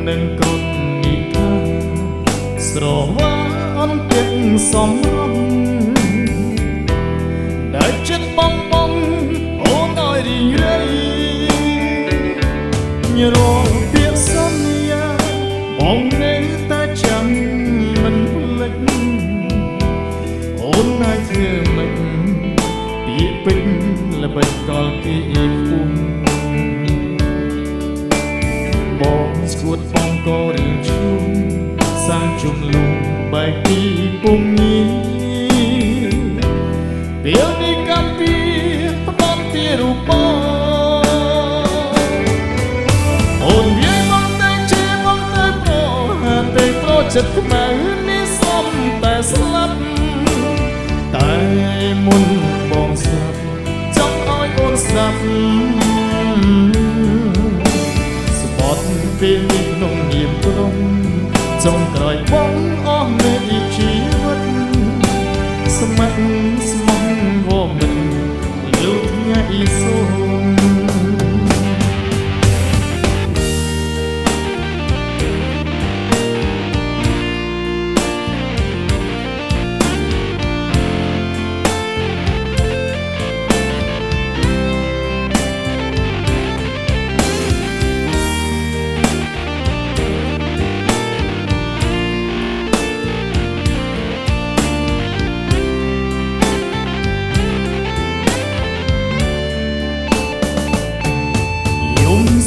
នឹងកូននេះថាស្រវាអន់ទឹកសំរងដែលចិត្តបងអូនឲ្យរីងរៃញរងពាក្យសន្យាបងនៅតែចាំមិនភ្លេចអូនអាចធ្វើមិនពាក្យពេចន៍ល្បិចកលគេពុំបងស្គួតបងក៏រឿងឈុំសាងជុំលំបែកពីពុំញីពេលនេះកំពីផ្ដំទីរូបអូនវាមកតែជាមកតែប្រហាតែប្រចិត្តខ្មៅនេះសំតែស្លាប់តែមុនបងស្លាប់ចង់ឲ្យអូនស្ដាប់ស្បត់ពេលនេះក្នុងនាមព្រមចង់ក្រោយបងអស់នៅជីវិតស្ម័គ្រស្មោះវមិនលុះថ្ងៃសូម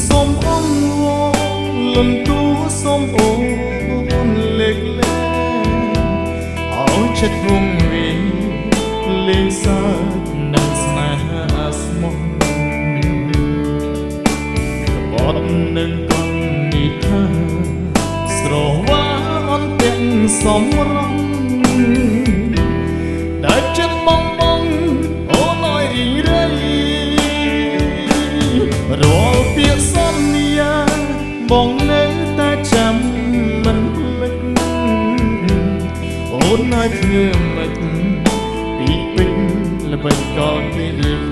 សូមអងលំទូសូមអូនលេខលែអោចិត្តវងវិញលេងសើចនឹងស្នេហាស្មោះក្បត់នឹងកូននេះថាស្រវាអន់ទាំងសំរងដែលចិត្តបងអូនឲ្យរីងរៃរាល់ពាក្យសន្យាបងនៅតែចាំមិនភ្លេចអូនឲ្យធ្វើមិនពីពេញល្បិចកលគេ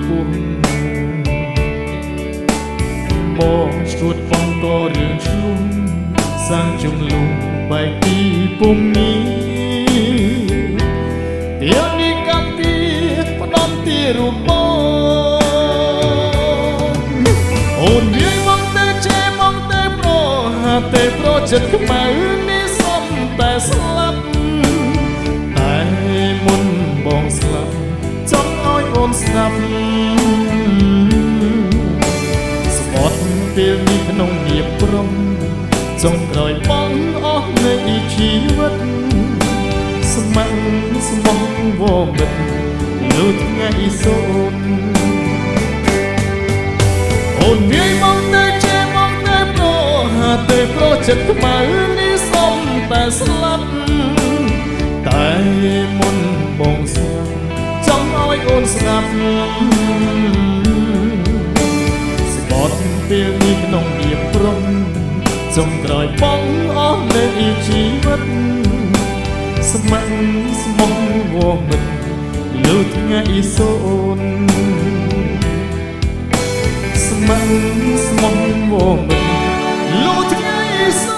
ពុំបងឈួតបងក៏រឿងឈ្លុំសាងជុំលំបែកពីពុំនេះពេលនេះកំពីផ្ដំទីរូបអូនវាមកតែចេមកតែប្រហាតែប្រចិត្តខ្មៅនេះសំតែស្លាប់តែមុនបងស្លាប់ចង់ឲ្យអូនស្ដាប់ស្បត់ពេលនេះក្នុងនាមព្រមចង់ក្រោយបងអស់នៅជីវិតស្ម័គ្រស្មោះវមិនលុះថ្ងៃសូមអូនវាមកតែចេមកតែប្រហាតែប្រចិត្តខ្មៅនេះសំតែស្លាប់តែមុនបងស្លាប់ចង់ឲ្យអូនស្ដាប់ស្បត់ពេលនេះក្នុងនាមព្រមចង់ក្រោយបងអស់នៅជីវិតស្ម័គ្រស្មោះវមិនលុះថ្ងៃសូនស្ម័គ្រស្មោះវមិនលុះថ្ងៃសូ